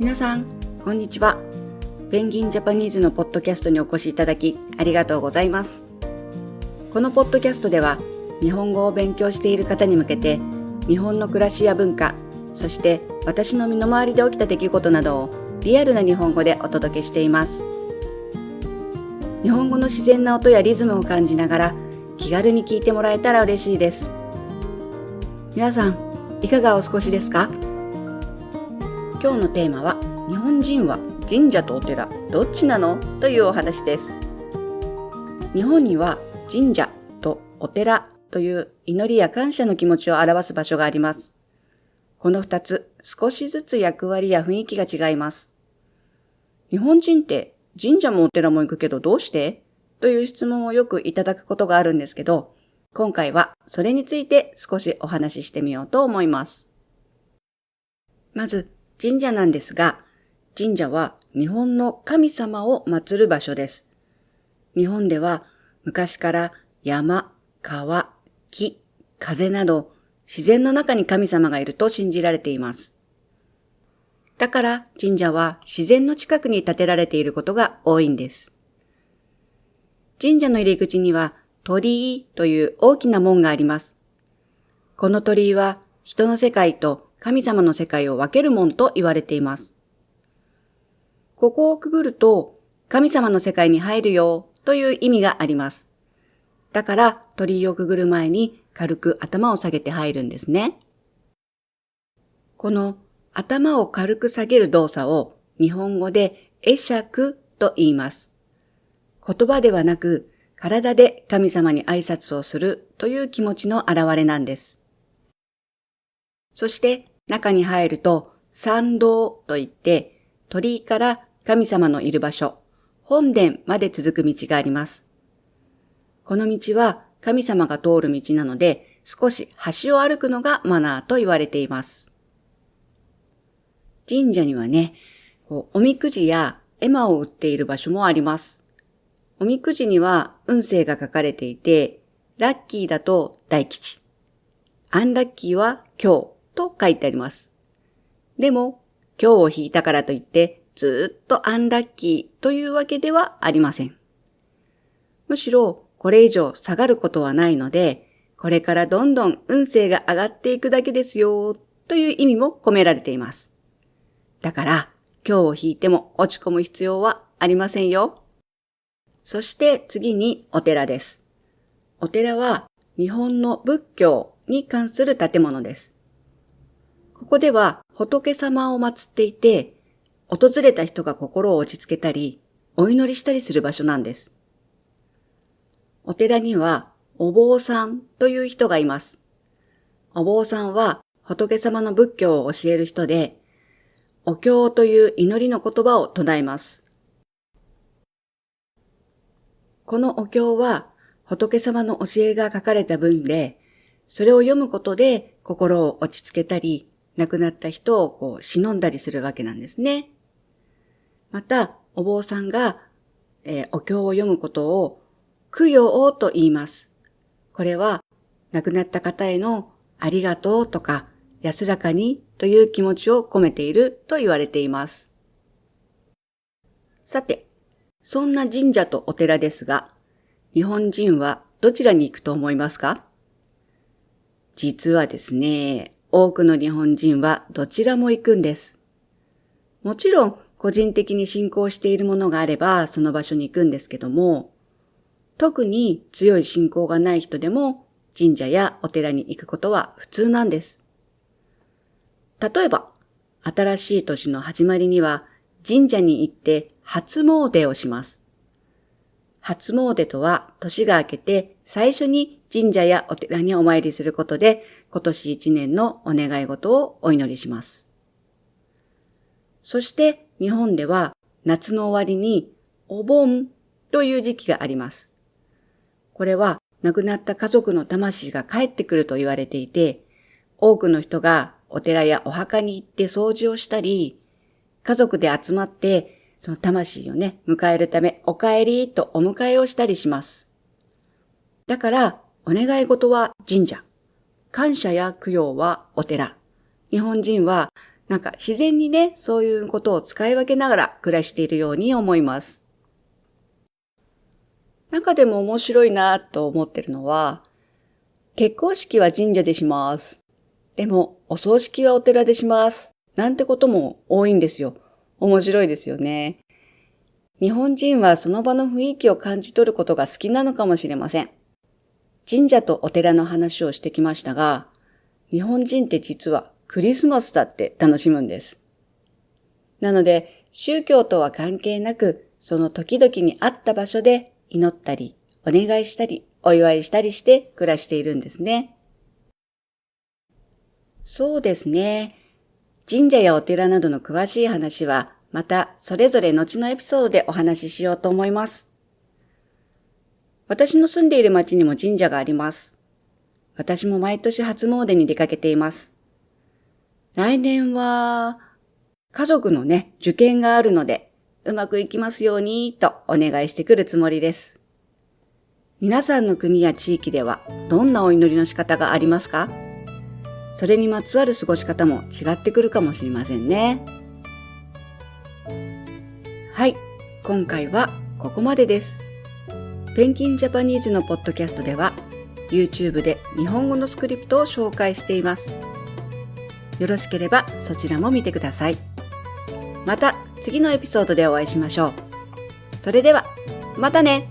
皆さん、こんにちは。ペンギンジャパニーズのポッドキャストにお越しいただきありがとうございます。このポッドキャストでは、日本語を勉強している方に向けて、日本の暮らしや文化、そして私の身の回りで起きた出来事などをリアルな日本語でお届けしています。日本語の自然な音やリズムを感じながら気軽に聞いてもらえたら嬉しいです。皆さん、いかがお過ごしですか？今日のテーマは、日本人は神社とお寺どっちなの？というお話です。日本には神社とお寺という祈りや感謝の気持ちを表す場所があります。この2つ、少しずつ役割や雰囲気が違います。日本人って神社もお寺も行くけどどうして？という質問をよくいただくことがあるんですけど、今回はそれについて少しお話ししてみようと思います。まず、神社なんですが、神社は日本の神様を祀る場所です。日本では昔から山、川、木、風など自然の中に神様がいると信じられています。だから神社は自然の近くに建てられていることが多いんです。神社の入り口には鳥居という大きな門があります。この鳥居は人の世界と神様の世界を分ける門と言われています。ここをくぐると神様の世界に入るよという意味があります。だから鳥居をくぐる前に軽く頭を下げて入るんですね。この頭を軽く下げる動作を日本語で会釈と言います。言葉ではなく体で神様に挨拶をするという気持ちの表れなんです。そして中に入ると参道といって鳥居から神様のいる場所、本殿まで続く道があります。この道は神様が通る道なので少し端を歩くのがマナーと言われています。神社にはね、おみくじや絵馬を売っている場所もあります。おみくじには運勢が書かれていて、ラッキーだと大吉、アンラッキーは今日と書いてあります。でも、今日を引いたからといってずっとアンラッキーというわけではありません。むしろこれ以上下がることはないので、これからどんどん運勢が上がっていくだけですよという意味も込められています。だから今日を引いても落ち込む必要はありませんよ。そして次にお寺です。お寺は日本の仏教に関する建物です。ここでは仏様を祀っていて、訪れた人が心を落ち着けたり、お祈りしたりする場所なんです。お寺にはお坊さんという人がいます。お坊さんは仏様の仏教を教える人で、お経という祈りの言葉を唱えます。このお経は仏様の教えが書かれた文で、それを読むことで心を落ち着けたり、亡くなった人を偲んだりするわけなんですね。また、お坊さんが、お経を読むことを供養と言います。これは亡くなった方へのありがとうとか安らかにという気持ちを込めていると言われています。さて、そんな神社とお寺ですが、日本人はどちらに行くと思いますか？実はですね、多くの日本人はどちらも行くんです。もちろん個人的に信仰しているものがあればその場所に行くんですけども、特に強い信仰がない人でも神社やお寺に行くことは普通なんです。例えば、新しい年の始まりには神社に行って初詣をします。初詣とは年が明けて最初に神社やお寺にお参りすることで今年一年のお願い事をお祈りします。そして日本では夏の終わりにお盆という時期があります。これは亡くなった家族の魂が帰ってくると言われていて、多くの人がお寺やお墓に行って掃除をしたり、家族で集まってその魂を迎えるためお帰りとお迎えをしたりします。だからお願い事は神社、感謝や供養はお寺。日本人は自然にね、そういうことを使い分けながら暮らしているように思います。中でも面白いなと思ってるのは、結婚式は神社でします。でも、お葬式はお寺でします。なんてことも多いんですよ。面白いですよね。日本人はその場の雰囲気を感じ取ることが好きなのかもしれません。神社とお寺の話をしてきましたが、日本人って実はクリスマスだって楽しむんです。なので、宗教とは関係なく、その時々にあった場所で祈ったり、お願いしたり、お祝いしたりして暮らしているんですね。そうですね。神社やお寺などの詳しい話は、またそれぞれ後のエピソードでお話ししようと思います。私の住んでいる町にも神社があります。私も毎年初詣に出かけています。来年は、家族のね、受験があるので、うまくいきますようにとお願いしてくるつもりです。皆さんの国や地域ではどんなお祈りの仕方がありますか？それにまつわる過ごし方も違ってくるかもしれませんね。はい、今回はここまでです。ペンギンジャパニーズのポッドキャストでは YouTube で日本語のスクリプトを紹介しています。よろしければそちらも見てください。また次のエピソードでお会いしましょう。それではまたね。